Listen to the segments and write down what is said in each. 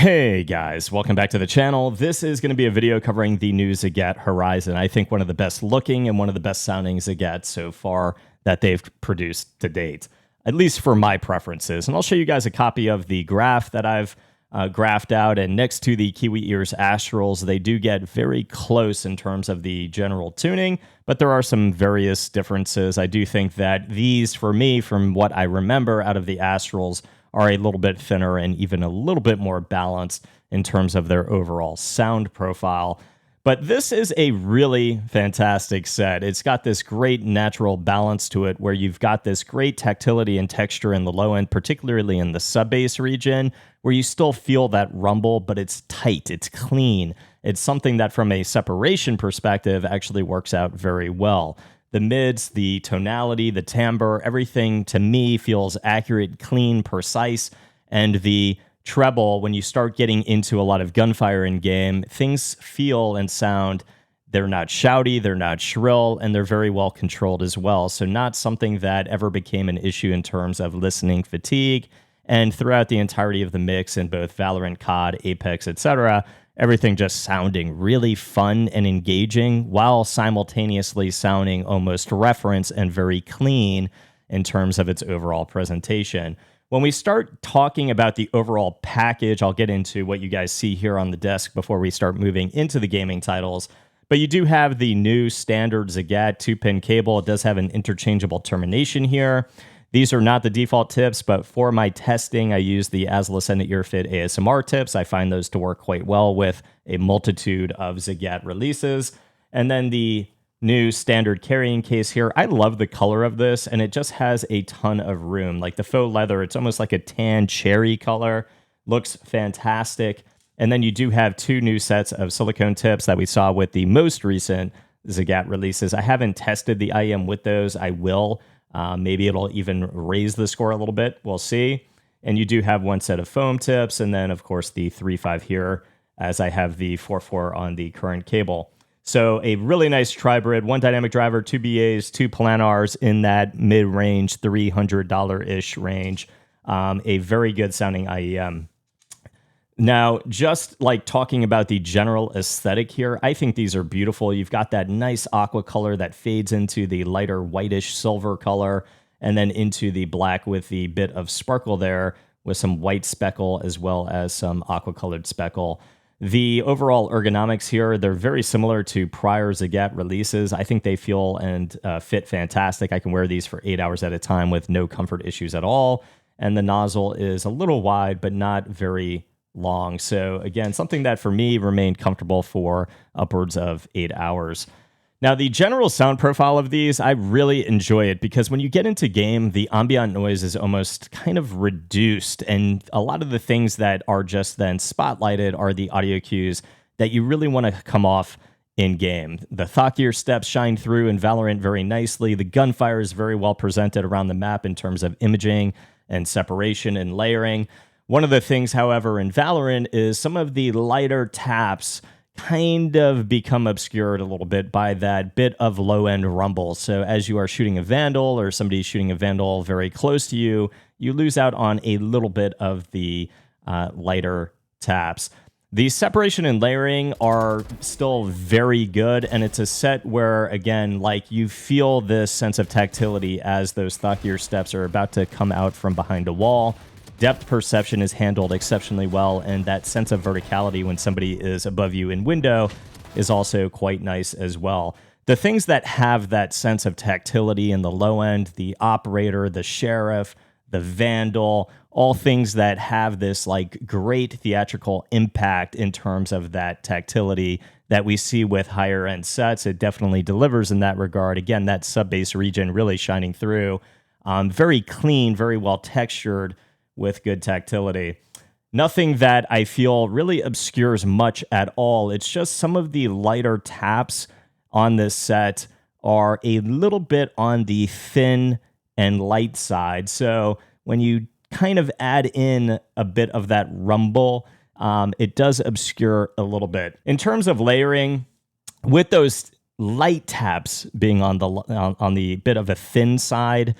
Hey guys, welcome back to the channel. This is going to be a video covering the new Ziigaat Horizon. I think one of the best looking and one of the best sounding Ziigaat so far that they've produced to date, at least for my preferences. And I'll show you guys a copy of the graph that I've graphed out, and next to the Kiwi ears Astrals, they do get very close in terms of the general tuning, but there are some various differences. I do think that these, for me, from what I remember out of the Astrals, are a little bit thinner and even a little bit more balanced in terms of their overall sound profile. But this is a really fantastic set. It's got this great natural balance to it where you've got this great tactility and texture in the low end, particularly in the sub-bass region, where you still feel that rumble, but it's tight, it's clean. It's something that from a separation perspective actually works out very well. The mids, the tonality, the timbre, everything to me feels accurate, clean, precise, and the treble, when you start getting into a lot of gunfire in game, things feel and sound, they're not shouty, they're not shrill, and they're very well controlled as well. So not something that ever became an issue in terms of listening fatigue. And throughout the entirety of the mix in both Valorant, COD, Apex, etc., everything just sounding really fun and engaging while simultaneously sounding almost reference and very clean in terms of its overall presentation. When we start talking about the overall package, I'll get into what you guys see here on the desk before we start moving into the gaming titles. But you do have the new standard Ziigaat 2-pin cable. It does have an interchangeable termination here. These are not the default tips, but for my testing, I use the Ascend EarFit ASMR tips. I find those to work quite well with a multitude of Ziigaat releases. And then the new standard carrying case here. I love the color of this, and it just has a ton of room. Like the faux leather, it's almost like a tan cherry color. Looks fantastic. And then you do have two new sets of silicone tips that we saw with the most recent Ziigaat releases. I haven't tested the IEM with those. I will. Maybe it'll even raise the score a little bit. We'll see. And you do have one set of foam tips, and then, of course, the 3.5 here, as I have the 4.4 on the current cable. So a really nice tribrid, one dynamic driver, two BAs, two planars in that mid-range, $300-ish range. A very good sounding IEM. Now, just like talking about the general aesthetic here, I think these are beautiful. You've got that nice aqua color that fades into the lighter whitish silver color and then into the black with the bit of sparkle there with some white speckle as well as some aqua colored speckle. The overall ergonomics here, they're very similar to prior Ziigaat releases. I think they feel and fit fantastic. I can wear these for 8 hours at a time with no comfort issues at all. And the nozzle is a little wide, but not very long. So again, something that for me remained comfortable for upwards of 8 hours. Now, the general sound profile of these, I really enjoy it because when you get into game, the ambient noise is almost kind of reduced. And a lot of the things that are just then spotlighted are the audio cues that you really want to come off in game. The thought gear steps shine through in Valorant very nicely. The gunfire is very well presented around the map in terms of imaging and separation and layering. One of the things, however, in Valorant is some of the lighter taps kind of become obscured a little bit by that bit of low-end rumble. So as you are shooting a Vandal or somebody's shooting a Vandal very close to you, you lose out on a little bit of the lighter taps. The separation and layering are still very good, and it's a set where, again, like you feel this sense of tactility as those thought gear steps are about to come out from behind a wall. Depth perception is handled exceptionally well, and that sense of verticality when somebody is above you in window is also quite nice as well. The things that have that sense of tactility in the low end, the operator, the sheriff, the vandal, all things that have this like great theatrical impact in terms of that tactility that we see with higher end sets. It definitely delivers in that regard. Again, that sub-bass region really shining through. Very clean, very well textured, with good tactility. Nothing that I feel really obscures much at all. It's just some of the lighter taps on this set are a little bit on the thin and light side. So when you kind of add in a bit of that rumble, it does obscure a little bit. In terms of layering, with those light taps being on the bit of a thin side,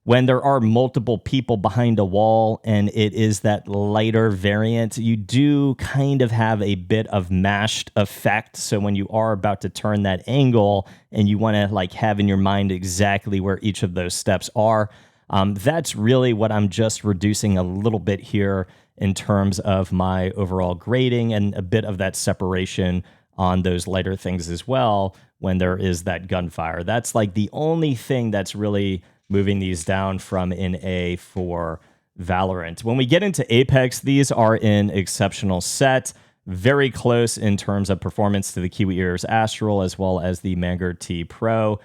when there are multiple people behind a wall and it is that lighter variant, you do kind of have a bit of mashed effect. So when you are about to turn that angle and you want to like have in your mind exactly where each of those steps are, that's really what I'm just reducing a little bit here in terms of my overall grading, and a bit of that separation on those lighter things as well when there is that gunfire. That's like the only thing that's really moving these down from in A for Valorant. When we get into Apex, these are in exceptional set, very close in terms of performance to the Kiwi Astral as well as the Mangird Tea Pro.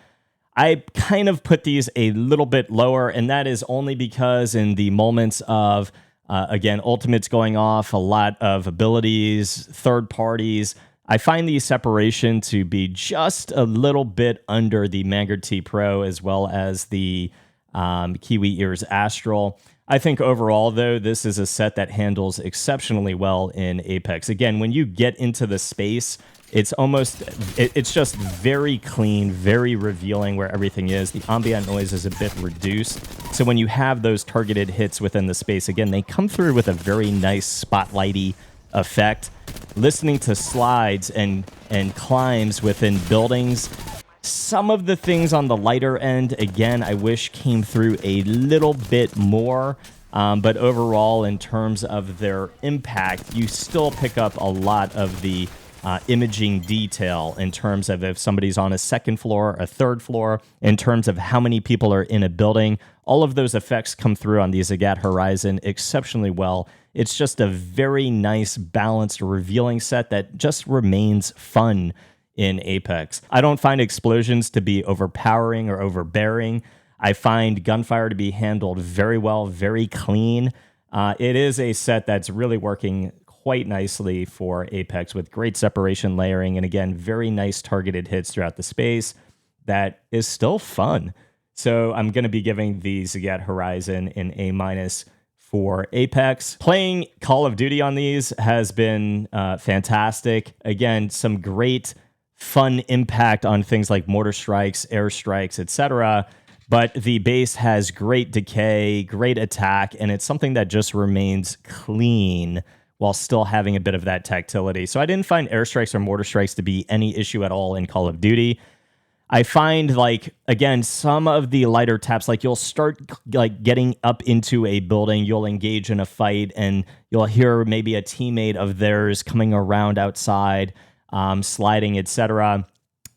I kind of put these a little bit lower, and that is only because in the moments of, again, ultimates going off, a lot of abilities, third parties, I find the separation to be just a little bit under the Mangird Tea Pro as well as the Kiwi Astral. I think overall, though, this is a set that handles exceptionally well in Apex. Again, when you get into the space, it's just very clean, very revealing where everything is. The ambient noise is a bit reduced. So when you have those targeted hits within the space, again, they come through with a very nice spotlighty effect. Listening to slides and climbs within buildings, some of the things on the lighter end, again, I wish came through a little bit more. But overall, in terms of their impact, you still pick up a lot of the imaging detail in terms of if somebody's on a second floor, a third floor, in terms of how many people are in a building. All of those effects come through on the Ziigaat Horizon exceptionally well. It's just a very nice, balanced, revealing set that just remains fun in Apex. I don't find explosions to be overpowering or overbearing. I find gunfire to be handled very well, very clean. It is a set that's really working quite nicely for Apex with great separation layering and, again, very nice targeted hits throughout the space that is still fun. So I'm going to be giving the Ziigaat Horizon an A- for Apex. Playing Call of Duty on these has been fantastic. Again, some great fun impact on things like mortar strikes, air strikes, etc. But the base has great decay, great attack, and it's something that just remains clean while still having a bit of that tactility. So I didn't find airstrikes or mortar strikes to be any issue at all in Call of Duty. I find, like, again, some of the lighter taps, like you'll start like getting up into a building, you'll engage in a fight, and you'll hear maybe a teammate of theirs coming around outside, sliding, etc.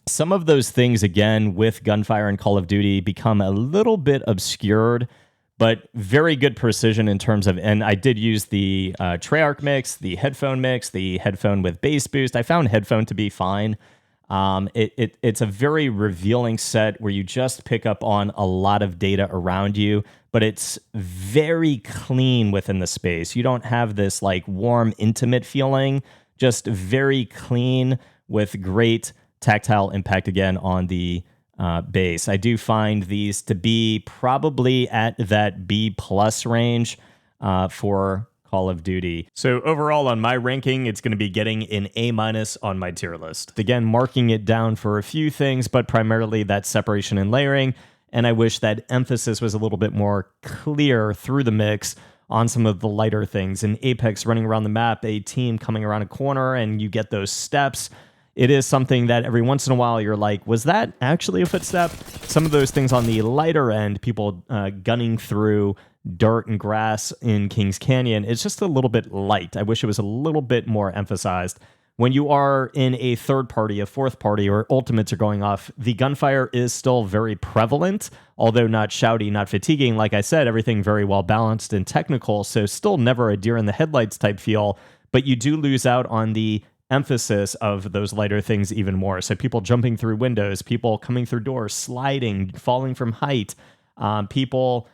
Some of those things, again, with gunfire and Call of Duty become a little bit obscured, but very good precision in terms of, and I did use the Treyarch mix, the Headphone mix, the Headphone with bass boost. I found Headphone to be fine. It's a very revealing set where you just pick up on a lot of data around you, but it's very clean within the space. You don't have this like warm, intimate feeling, just very clean with great tactile impact again on the base. I do find these to be probably at that B+ range for Call of Duty. So overall on my ranking, it's going to be getting an A- on my tier list. Again, marking it down for a few things, but primarily that separation and layering. And I wish that emphasis was a little bit more clear through the mix on some of the lighter things. In Apex, running around the map, a team coming around a corner and you get those steps. It is something that every once in a while you're like, was that actually a footstep? Some of those things on the lighter end, people gunning through dirt and grass in Kings Canyon, it's just a little bit light. I wish it was a little bit more emphasized. When you are in a third party, a fourth party, or ultimates are going off, the gunfire is still very prevalent, although not shouty, not fatiguing. Like I said, everything very well balanced and technical, so still never a deer in the headlights type feel, but you do lose out on the emphasis of those lighter things even more. So people jumping through windows, people coming through doors, sliding, falling from height, people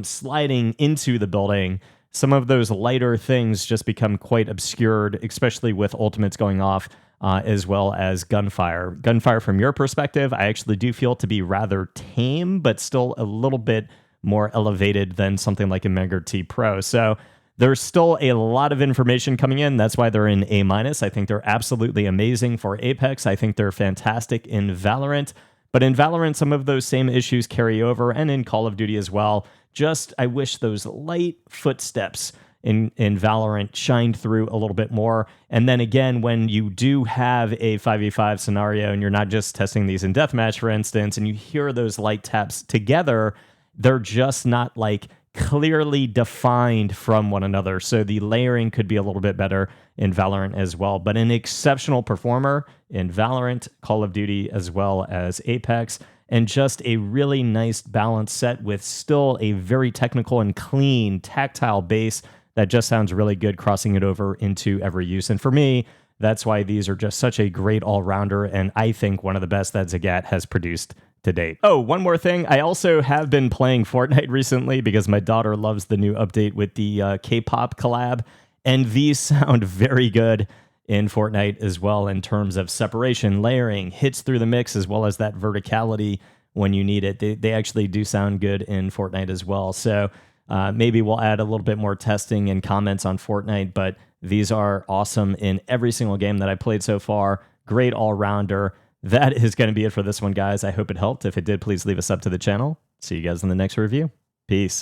sliding into the building. Some of those lighter things just become quite obscured, especially with ultimates going off, as well as gunfire. Gunfire, from your perspective, I actually do feel to be rather tame, but still a little bit more elevated than something like a Mangird Tea Pro. So there's still a lot of information coming in. That's why they're in A-. I think they're absolutely amazing for Apex. I think they're fantastic in Valorant. But in Valorant, some of those same issues carry over, and in Call of Duty as well. Just, I wish those light footsteps in Valorant shined through a little bit more. And then again, when you do have a 5v5 scenario and you're not just testing these in deathmatch, for instance, and you hear those light taps together, they're just not like clearly defined from one another. So the layering could be a little bit better in Valorant as well. But an exceptional performer in Valorant, Call of Duty, as well as Apex, and just a really nice balanced set with still a very technical and clean tactile bass that just sounds really good, crossing it over into every use. And for me, that's why these are just such a great all-rounder, and I think one of the best that Ziigaat has produced to date. Oh, one more thing. I also have been playing Fortnite recently because my daughter loves the new update with the K-pop collab, and these sound very good in Fortnite as well in terms of separation, layering, hits through the mix, as well as that verticality when you need it. They actually do sound good in Fortnite as well. So maybe we'll add a little bit more testing and comments on Fortnite, but these are awesome in every single game that I played so far. Great all-rounder. That is going to be it for this one, guys. I hope it helped. If it did, please leave a sub to the channel. See you guys in the next review. Peace.